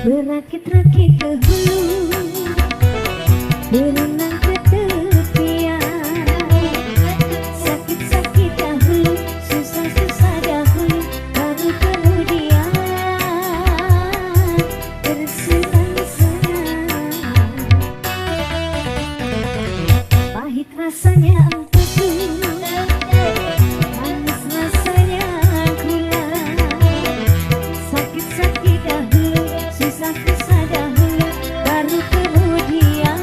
Berakit-rakit ke hulu, berenang ke tepian. Sakit-sakit dahulu, susah-susah dahulu, baru kemudian bersenang-senang. Pahit rasanya empedu, manis rasanya gula. Sakit-sakit dahulu, susah-susah dahulu, baru kemudian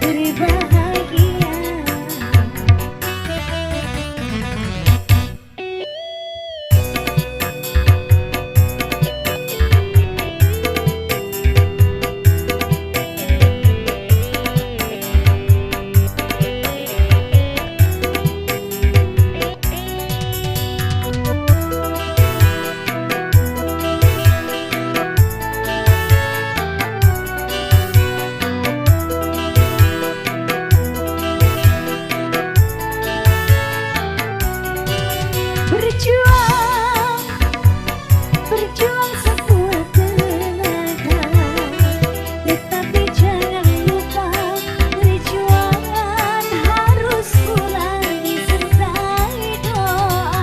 berbahagia. Berjuang, berjuang sekuat tenaga, tetapi jangan lupa perjuangan harus ulangi sertai doa.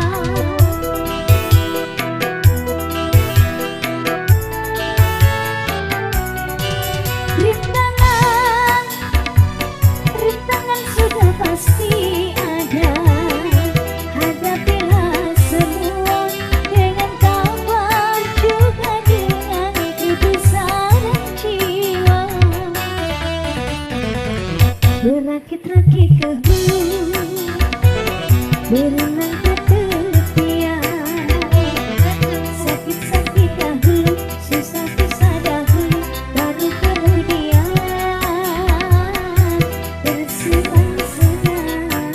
Rintangan, rintangan sudah pasti ada. Hadapilah semua dengan tabah, juga dengan kebesaran jiwa. Berakit-rakit ke hulu, berenang ke tepian. Sakit-sakit dahulu, susah-susah dahulu, baru kemudian bersenang-senang.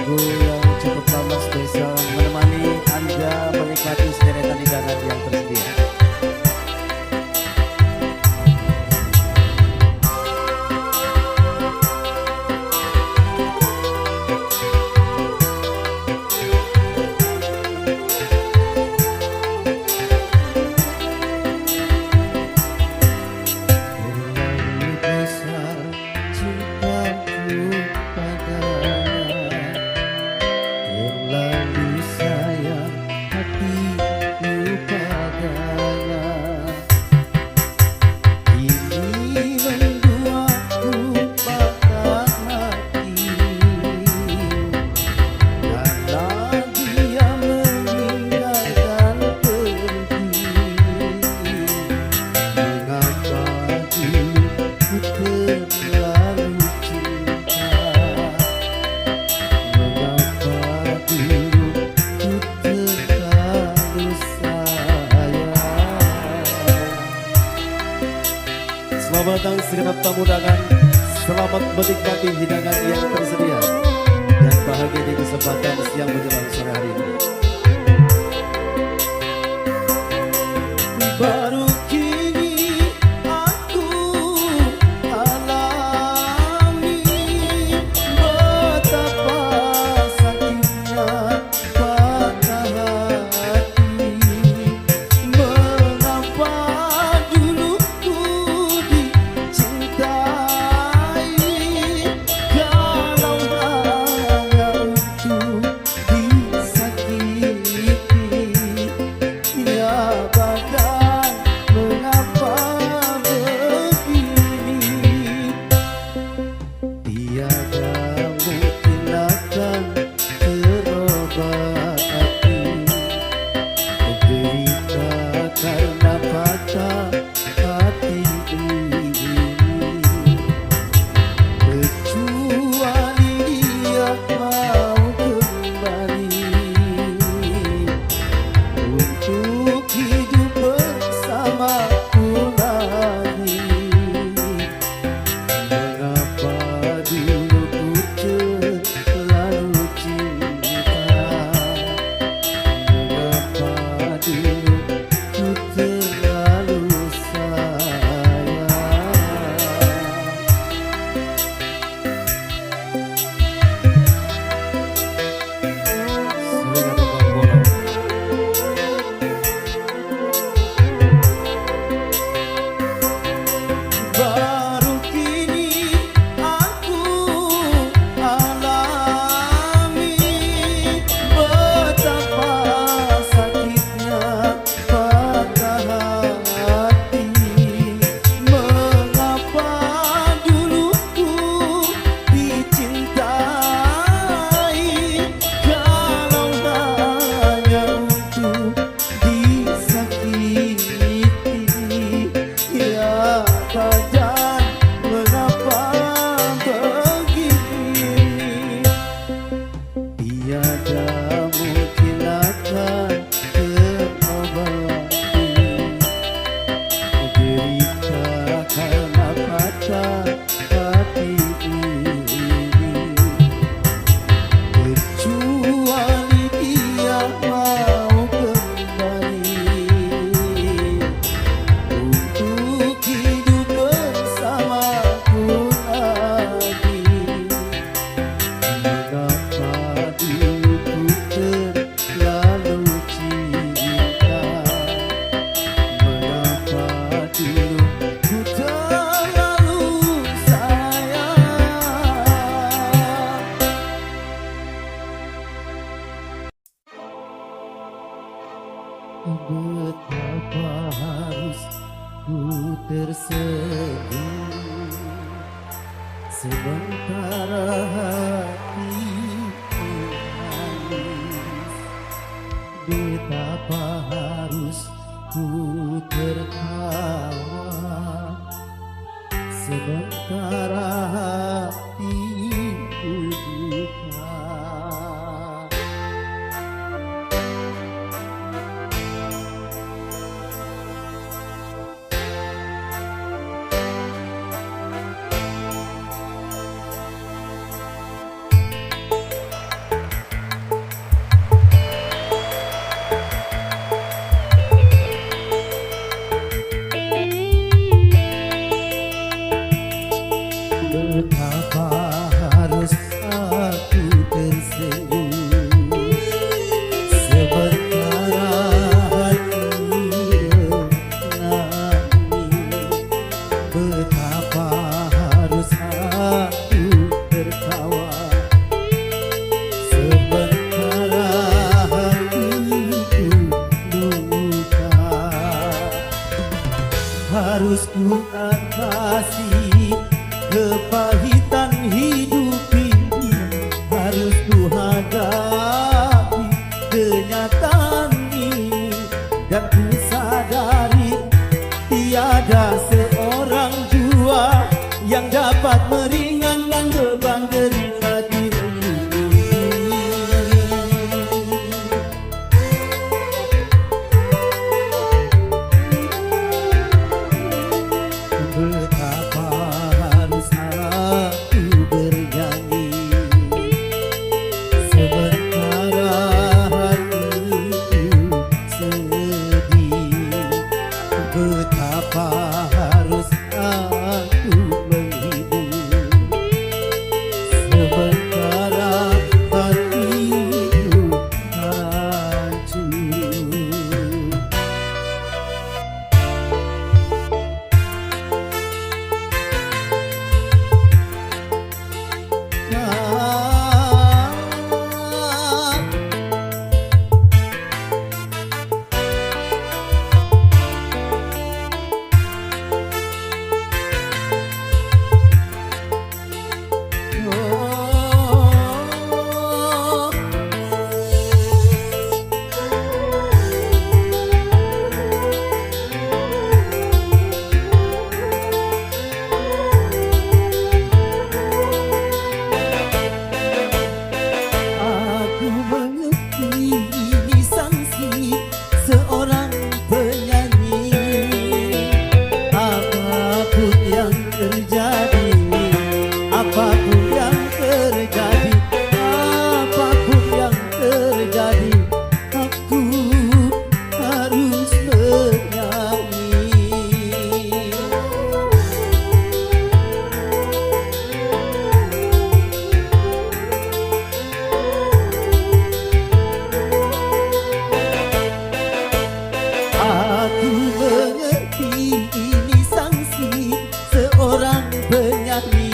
lagu yang cukup lama spesial menemani Anda menikmati sederetan hidangan yang tersedia. Selamat datang segenap tamu undangan. Selamat menikmati hidangan yang tersedia dan bahagia di kesempatan siang menjelang sore hari ini. Baru kini aku alami betapa sakitnya patah hati. Mengapa dulu ku dicintai kalau hanya untuk disakiti. Ya badan mengapa begini, tiada mungkin akan terobati. Menderita karena patah hati ini, kecuali dia mau kembali untuk hidup bersamaku lagi. Mengapa dulu ku terlalu cinta, mengapa dulu ku terlalu sayang. Sehingga tukang bolong. Baru kini aku alami betapa sakitnya patah hati. Mengapa dulu ku dicintai kalau hanya untuk disakiti. Ya badan mengapa begini, tiada mungkin akan terobati. Menderita karena patah hati ini, kecuali dia mau kembali untuk hidup bersamaku lagi. Mengapa dulu ku terlalu cinta, mengapa dulu ku terlalu sayang. Betapa harus ku tersenyum sementara hatiku nangis. Betapa harus ku tertawa sementara hatiku duka. Betapa harus aku tersenyum sementara hati menangis. Betapa harus aku tertawa sementara hatiku luka. Harus ku atasi kepahitan hidup ini, harus ku hadapi kenyataan ini, dan ku sadari tiada seorang jua yang dapat meringankan beban derita hati ini. Betapa harus aku bernyanyi sementara hatiku sedih. Betapa harus aku menghibur sementara hatiku hancur. Aku mengerti ini sanksi seorang penyanyi. Apapun yang terjadi, apapun yang terjadi, apapun yang terjadi, aku harus bernyanyi. Aku mengerti ini sanksi seorang penyanyi.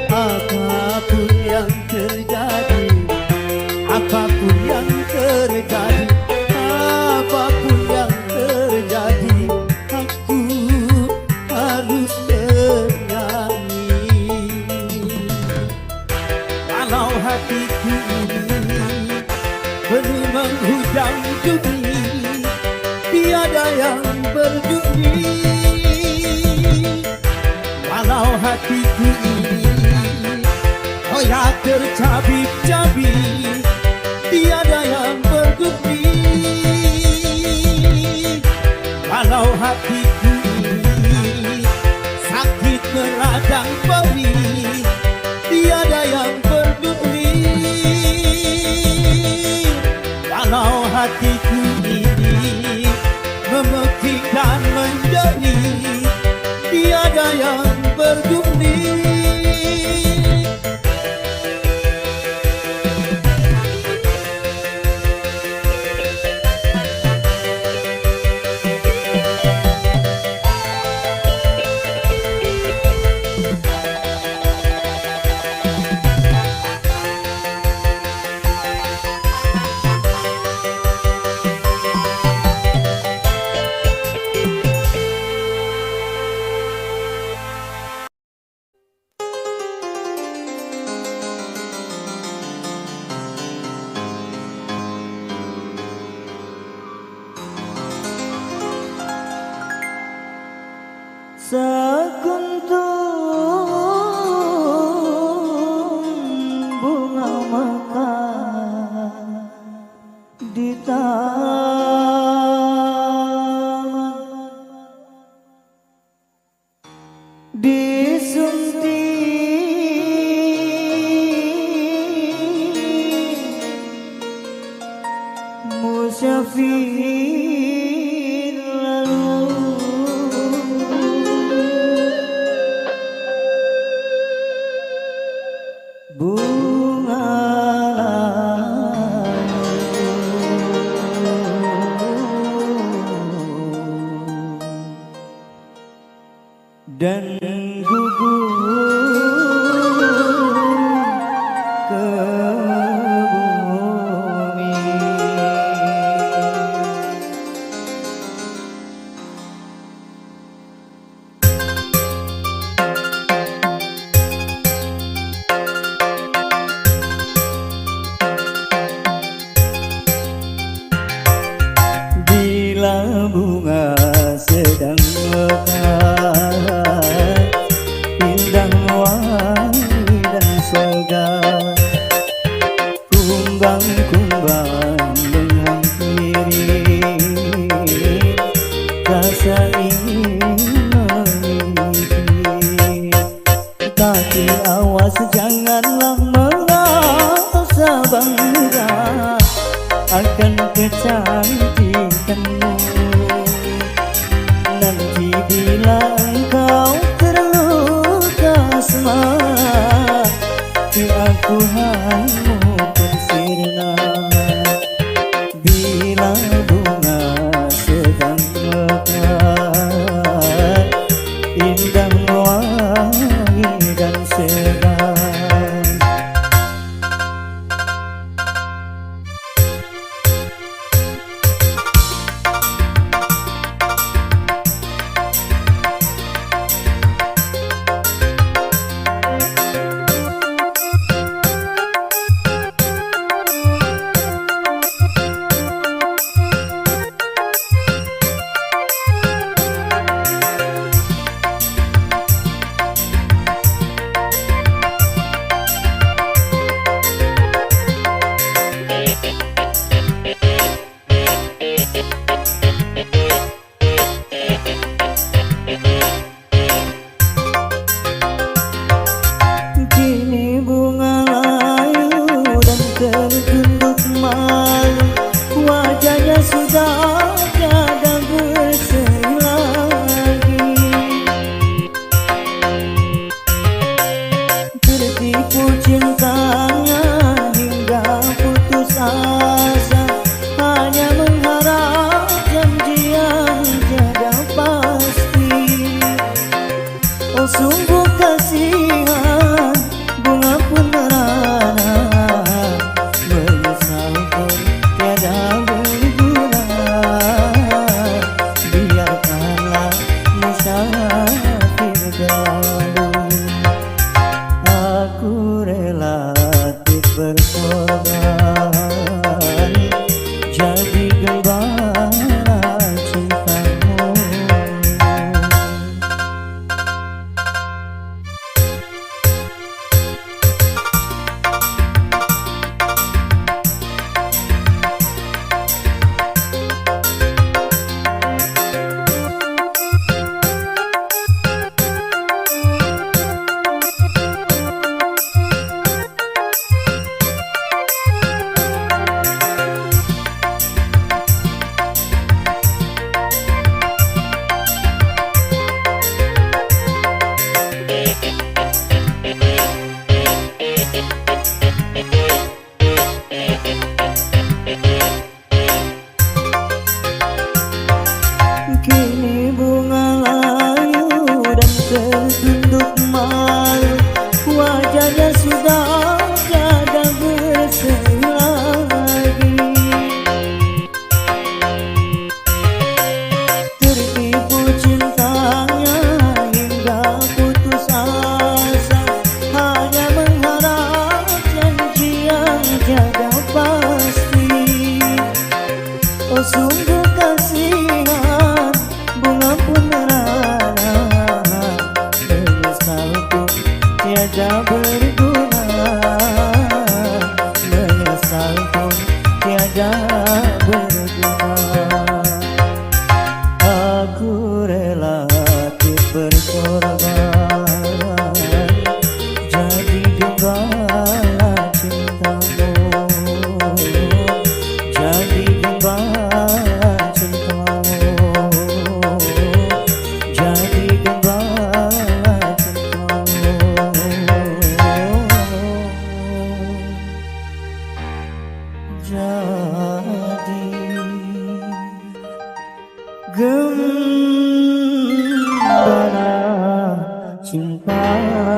Apapun yang terjadi, apapun yang terjadi, apapun yang terjadi, aku harus bernyanyi. Kalau hatiku ini penuh menghujam duri, tiada yang berduri. Walau hatiku ini koyak tercabik-cabik, tiada yang berduri. Walau hatiku ini sakit meradang perih, tiada yang berduri. Walau hatiku ini memekik dan menjadi, tiada yang berduri. gugur ke bumi. Bila bunga sedang mekar, indah wangi dan segar, kumbang-kumbang menghampiri, rasa ingin memiliki. Tapi awas janganlah merasa bangga akan kecantikanmu. Nanti bila engkau terluka semangat, aku hanya bersirna. Bila bunga sedang mekar, indah wangi dan segar. Kini bunga layu dan tertunduk malu, wajahnya sudah tiada berseri lagi. Tertipu cintanya hingga putus asa, hanya mengharap janji yang tiada pasti. Oh sungguh kasihan, bunga pun merana, menyesal pun tiada berguna. Biarkanlah musafir galuh, aku relatif berkorban jadi gembala cintamu. Kini bunga layu dan tertunduk malu, wajahnya sudah tiada berseri lagi. Tertipu cintanya hingga putus asa, hanya mengharap janji yang tiada pasti. Oh sungguh kasihan, bunga pun merana, menyesal pun tiada berguna. Menyesal pun tiada berguna. Aku relatif berkorban jadi gembala cintamu, jadi gembala cintamu, jadi gembala cintamu. cintamu.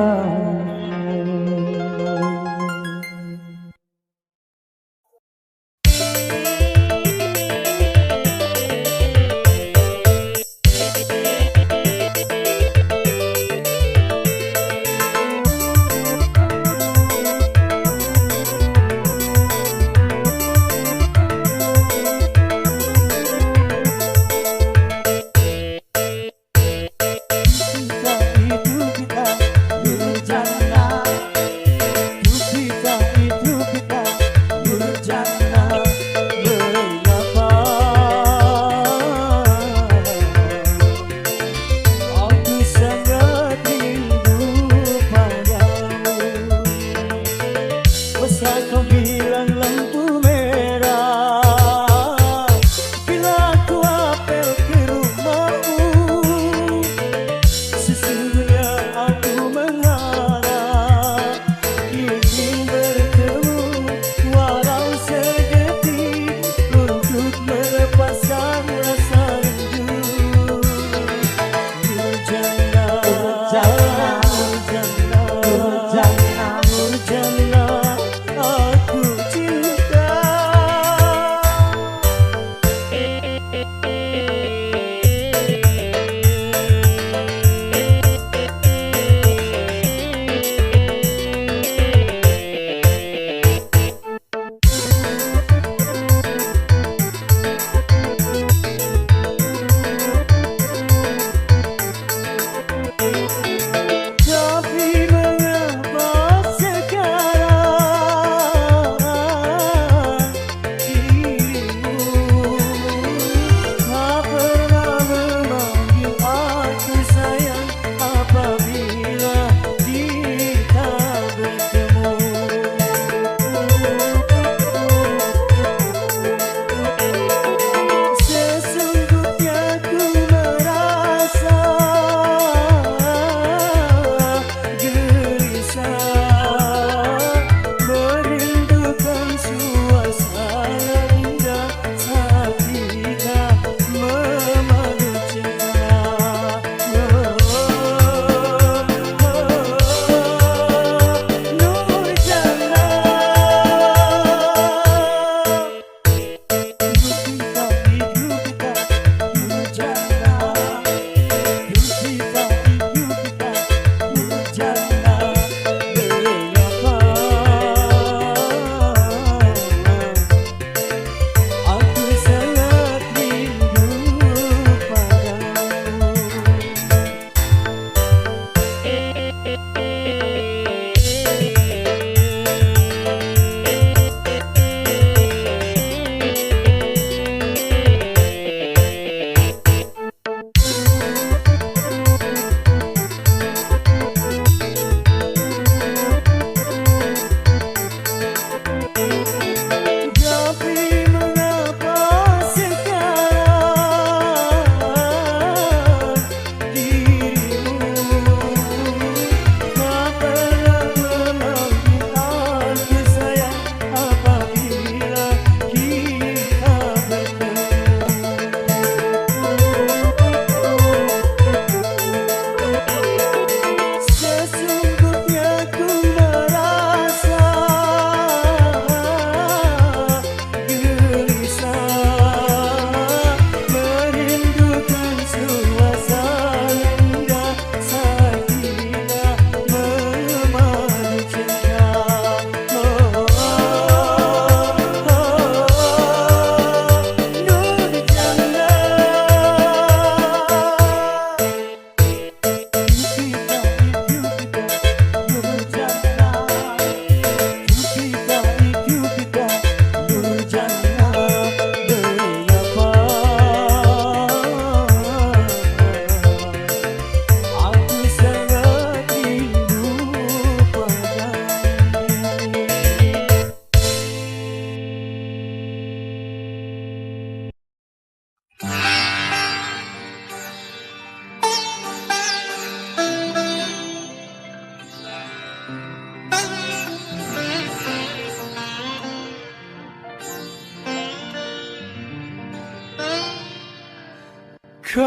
Kau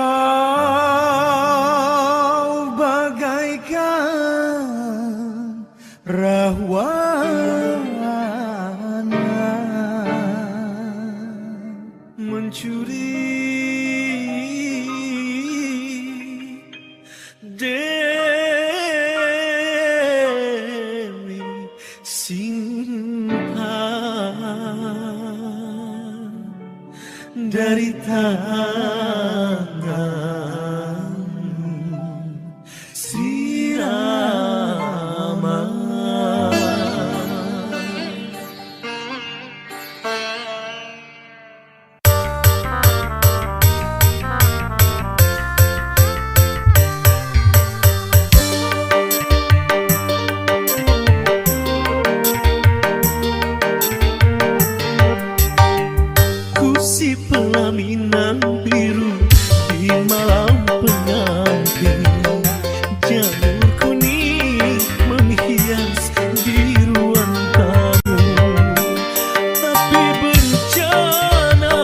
bagai bagaikan rahwana mencuri Dewi simpan dari tangan si Rama. Si pelaminan biru di malam pengantin, janur kuning menghias di ruang tamu. Tapi bencana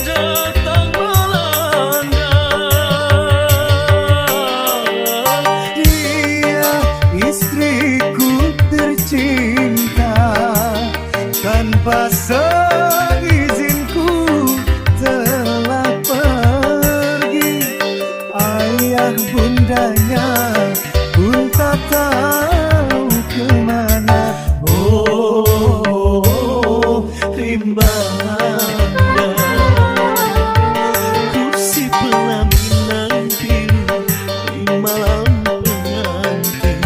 datang melanda. Dia istriku tercinta, tanpa seizinku telah pergi. Ayah bundanya pun tak tahu kemana. Oh, rimbanya kursi pelaminan biru di malam pengantin,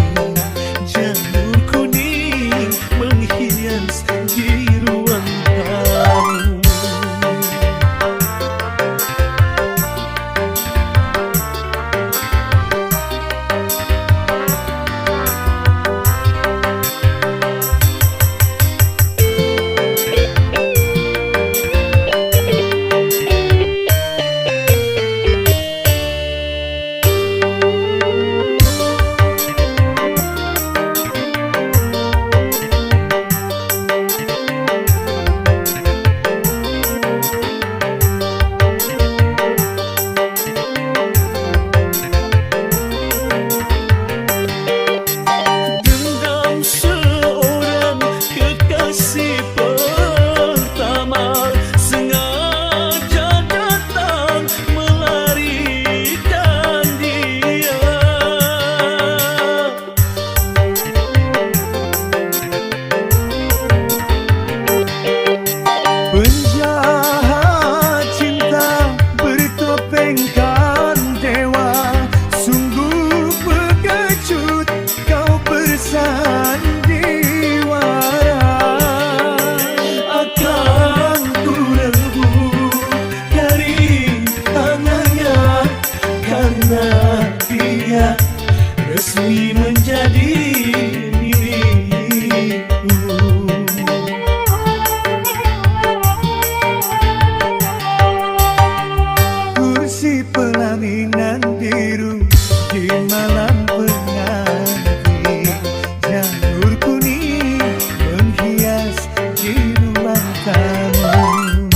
janur kuning menghias di ruang tamu. Dendam seorang kekasih pertama sengaja datang melarikan dia. Penjahat cinta bertopengkan dewa, sungguh pengecut kau bersandiwara. Akan ku rebut dari tangannya, karena dia resmi menjadi milikku. Kursi pelaminan biru di malam pengantin, janur kuning menghias di ruang tamu.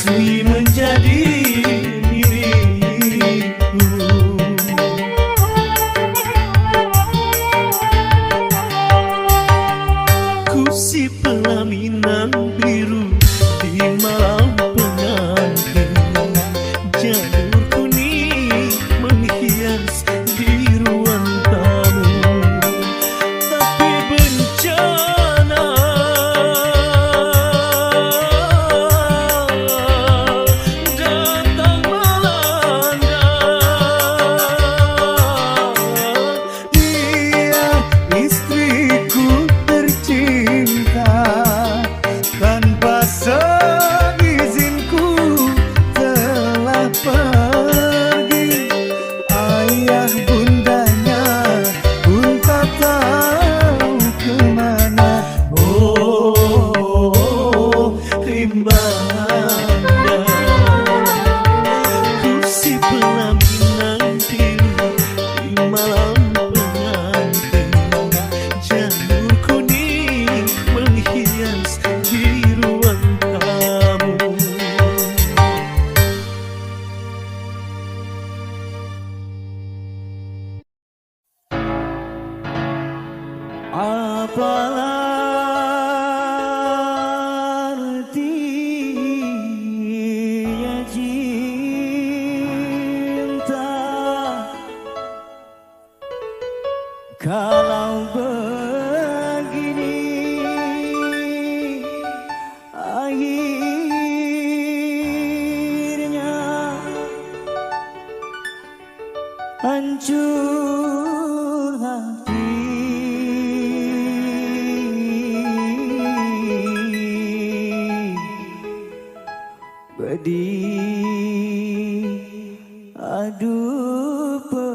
sui menjadi diriku. Ku si pelaminan biru di malam pengantin, janur kuning menghias di ruang tamu. Tapi bencana datang melanda. Dia istriku tercinta, tanpa seizinku telah pergi. Ayah bundanya pun tak tahu kemana. Oh, rimbanya ku si pelaminan biru di malam pengantin, janur kuning menghias di ruang tamu. Apalah artinya cinta kalau begini akhirnya hancur hati. Pedih, aduh pedih.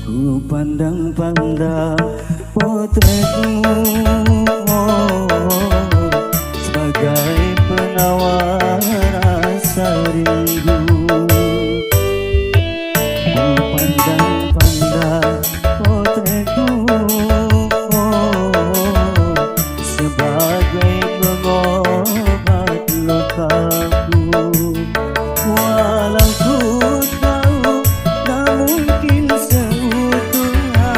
Ku pandang-pandang potretmu sebagai penawar rasa rindu. Ku pandang-pandang potretmu sebagai pengobat lukaku. Walau ku tahu tak mungkin seutuhnya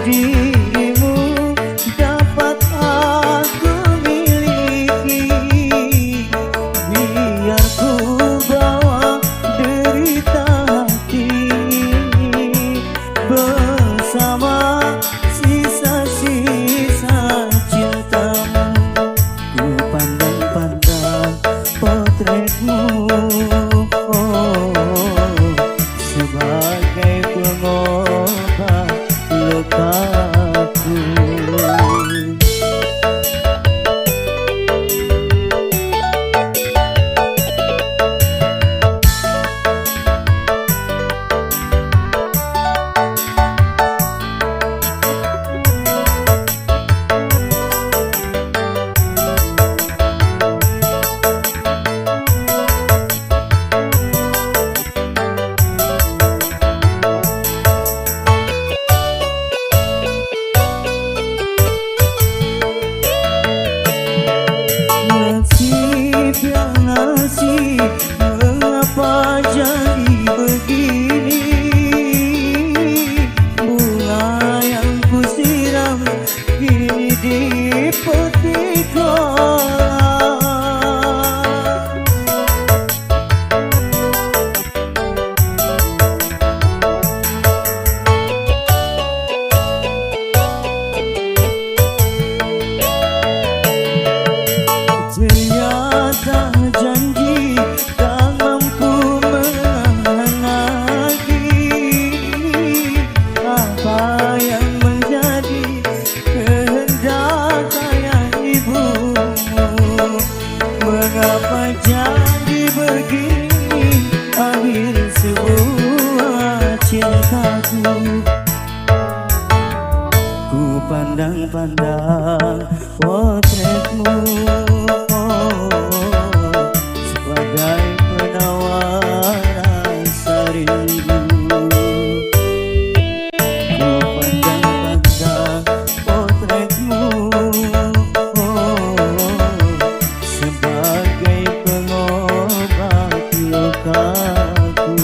dirimu dapat aku miliki. Biar ku bawa derita hati bersama sisa-sisa cintamu. Ku pandang-pandang potretmu sebagai pengobat lukaku. Nasib ya nasib, mengapa jadi begini? Bunga yang kusiram kini dipetik orang. Ternyata janji tak mampu menahan lagi. Apa yang menjadi kehendak ayah ibumu? Mengapa jadi begini akhir sebuah cintaku? Ku pandang-pandang potret potretmu sebagai penawar rasa rindu. Ku pandang-pandang potretmu sebagai pengobat lukaku.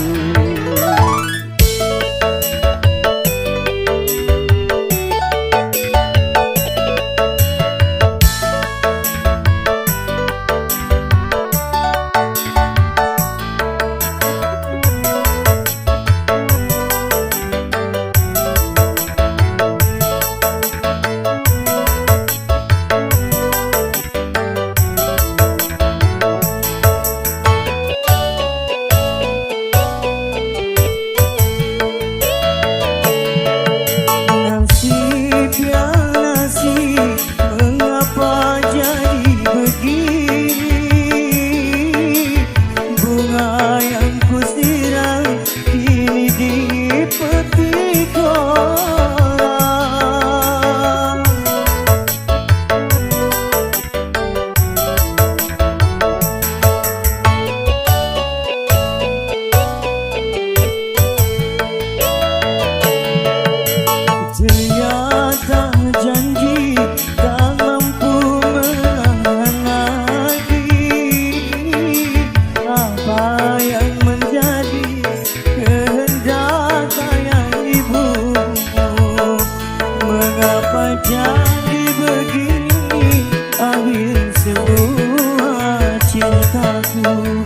Jadi begini akhir semua cintaku.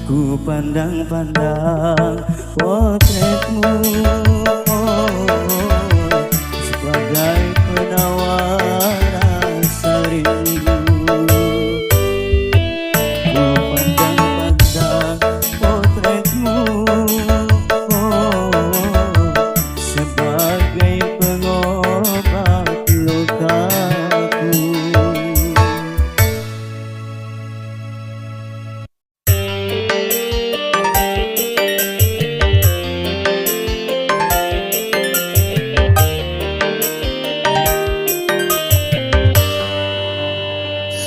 Ku pandang-pandang potretmu sebagai penawar rasa rindu. Ku pandang-pandang potretmu sebagai pengobat lukaku.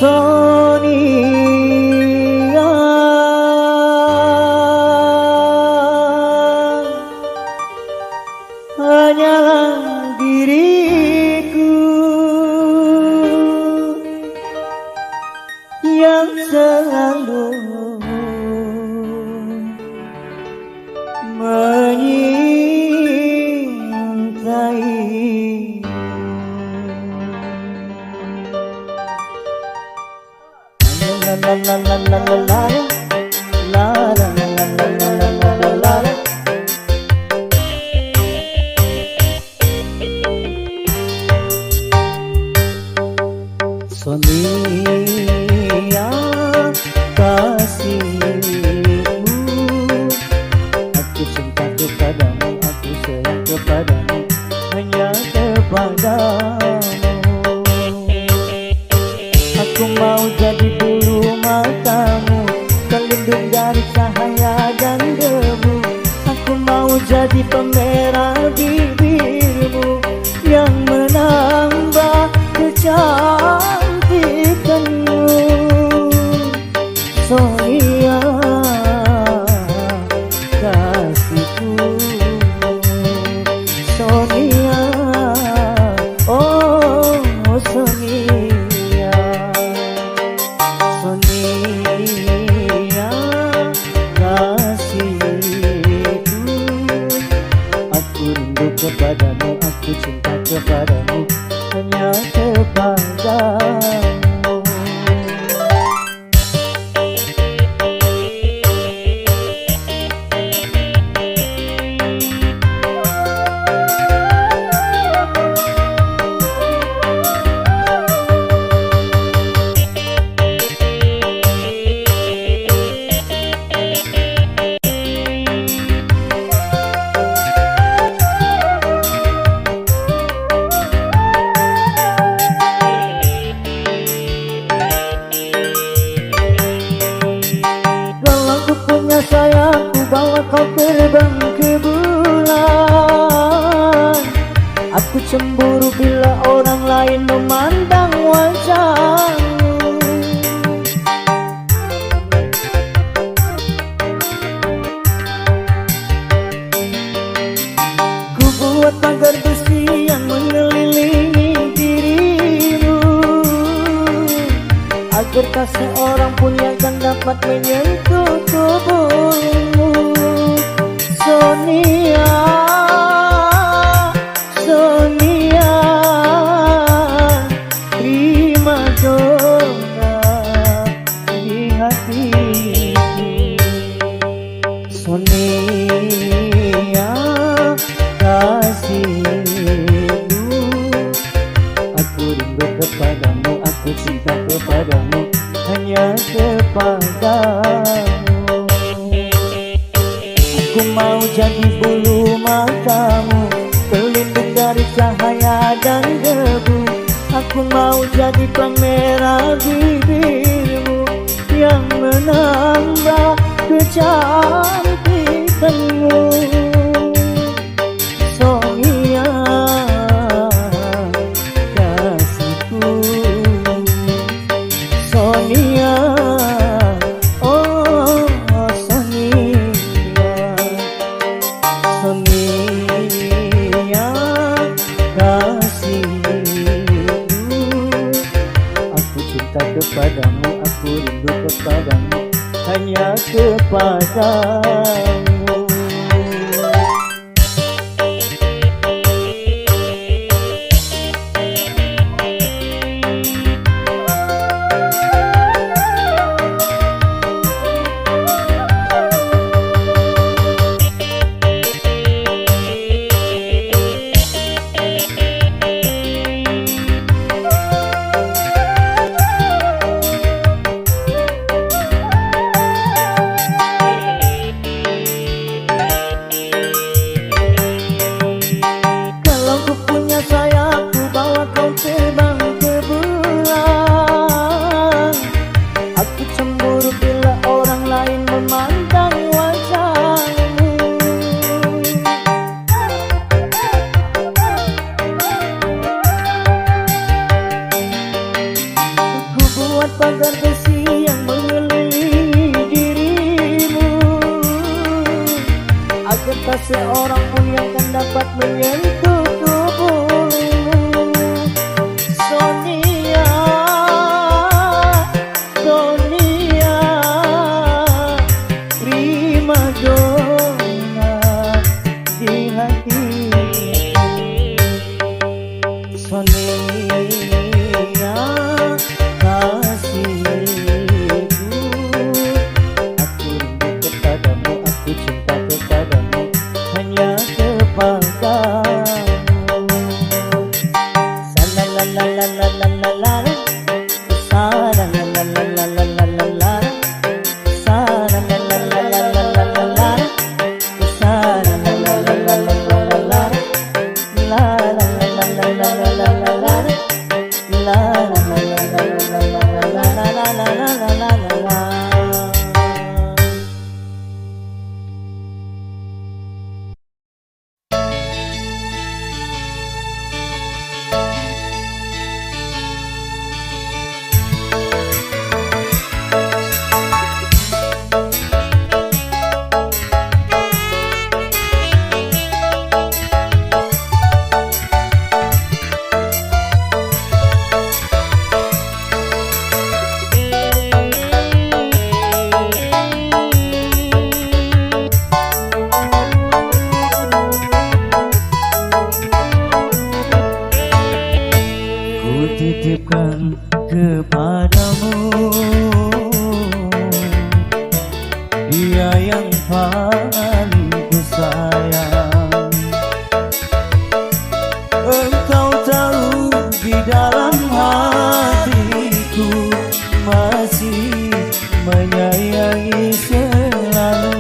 Sonia, hanyalah diriku yang selalu menyintai. La la la la la la la la la la la la la la la. Sonia kasihku, aku cinta kepadamu, aku sayang kepadamu, hanya kepadamu. Aku mau jadi bulu matamu, pelindung dari cahaya dan debu. Aku mau jadi pemerah bibirmu yang menambah kecantikanmu. Sonia kasihku, Sonia, oh Sonia, Sonia kasihku. Aku rindu kepadamu, aku cinta kepadamu, hanya kepadamu. Sayangku bawa kau terbang ke bulan. Aku cemburu bila orang lain memandang dapat menyentuh tubuhmu. Sonia, Sonia, prima donna di hatiku. Sonia, kasihku, aku rindu kepadamu, aku cinta kepadamu, hanya kepadamu. Aku mau jadi bulu matamu, pelindung dari cahaya dan debu. Aku mau jadi pemerah bibirmu yang menambah kecantikanmu. Sonia, kasihku. Sonia, oh Sonia, Sonia, kasihku. Aku cinta kepadamu, aku rindu kepadamu, hanya kepadamu. Pagar besi yang mengelilingi dirimu, agar tak seorang pun yang akan dapat menyentuh tubuhmu. Sonia, Sonia, prima donna di hati. Sonia, titipkan kepadamu dia yang paling ku sayang. Engkau tahu di dalam hatiku masih menyayangi selalu.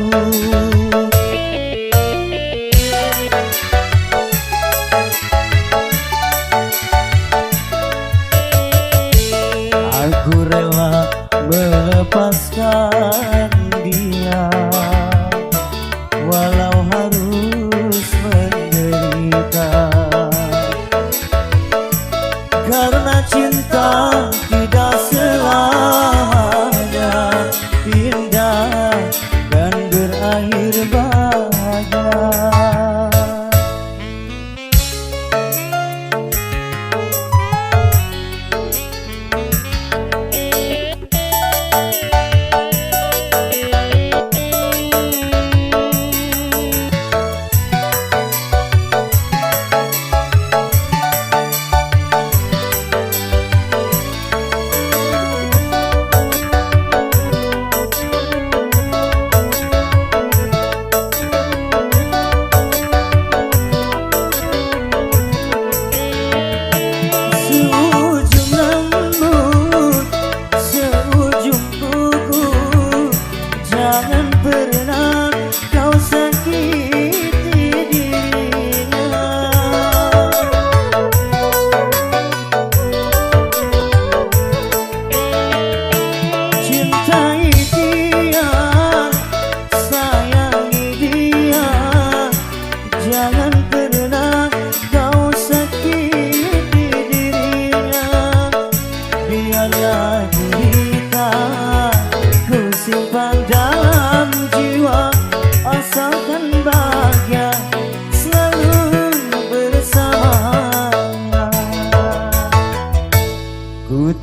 Aku rela melepaskan dia walau harus menderita, karena cinta tidak selamanya indah dan berakhir bahagia.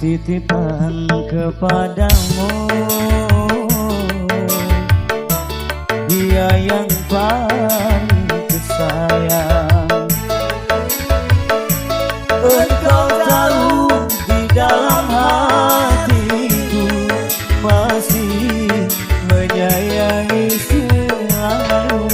titipkan kepadamu, dia yang paling tersayang. Engkau tahu di dalam hatiku masih menyayangi selalu.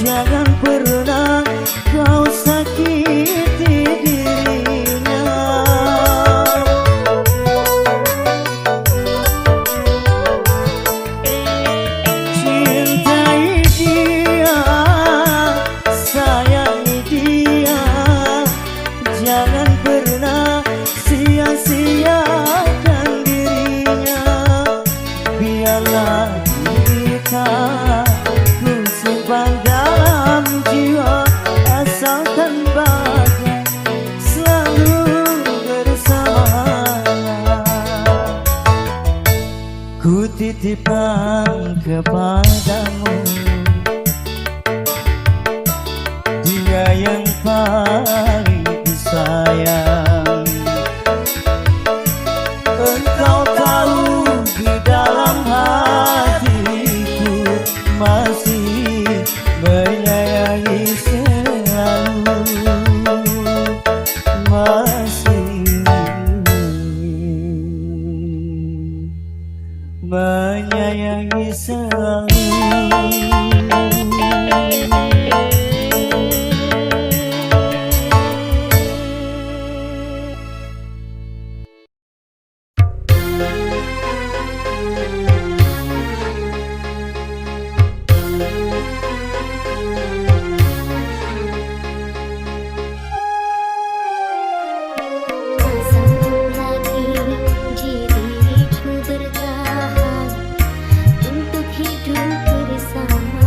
Jangan pernah kau sakiti dirinya. Cintai dia, sayangi dia, jangan pernah sia-siakan dirinya. Biarlah kita simpan dalam jiwa, asalkan bahagia selalu bersamanya. Ku titipkan kepadamu, dia yang paling disayang. Engkau tahu di dalam hatiku masih menyayangi selalu, masih menyayangi selalu. Sanggup lagi diriku bertahan untuk hidup bersama.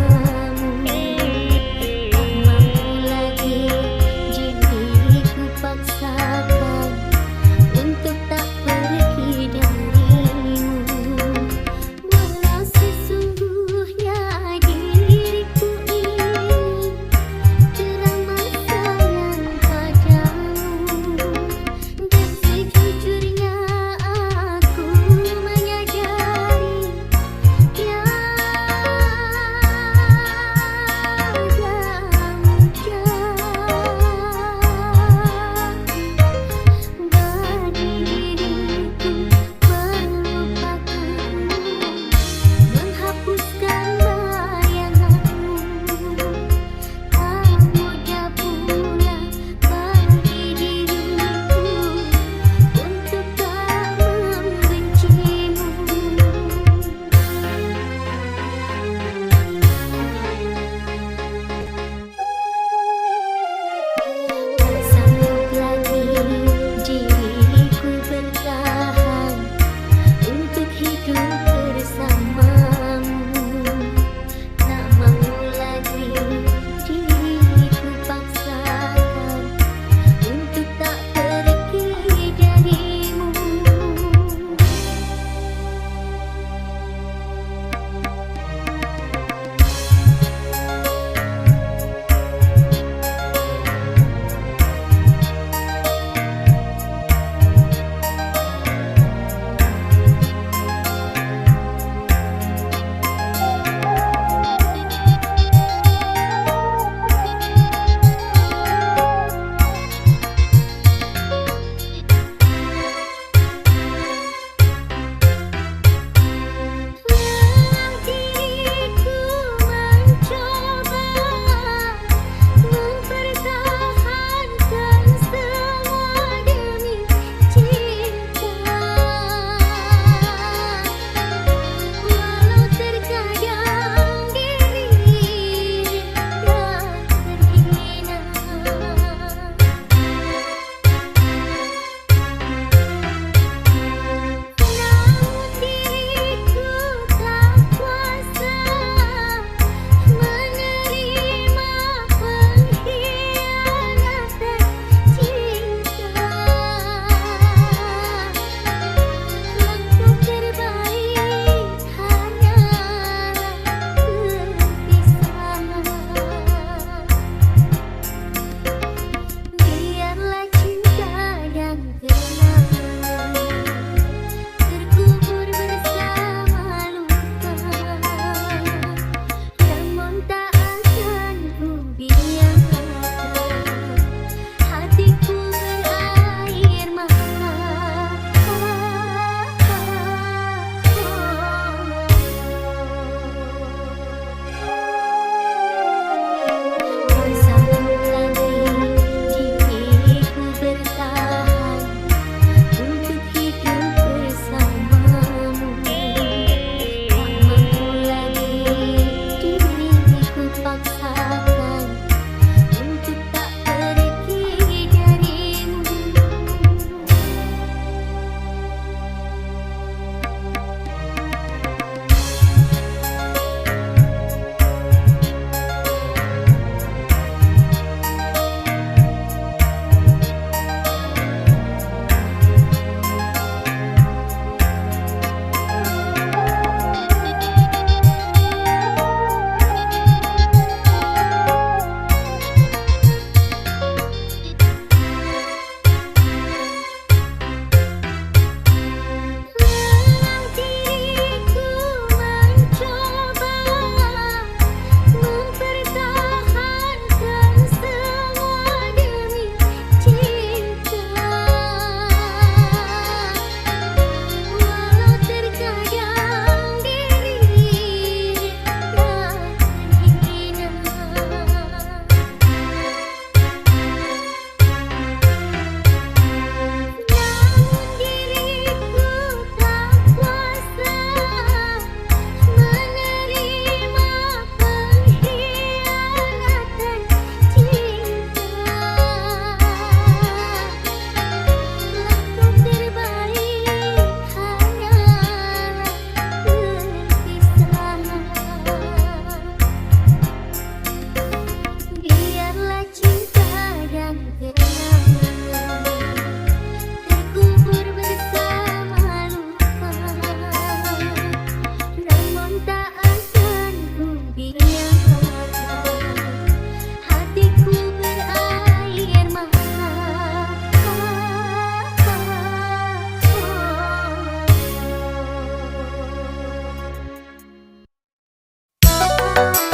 Halo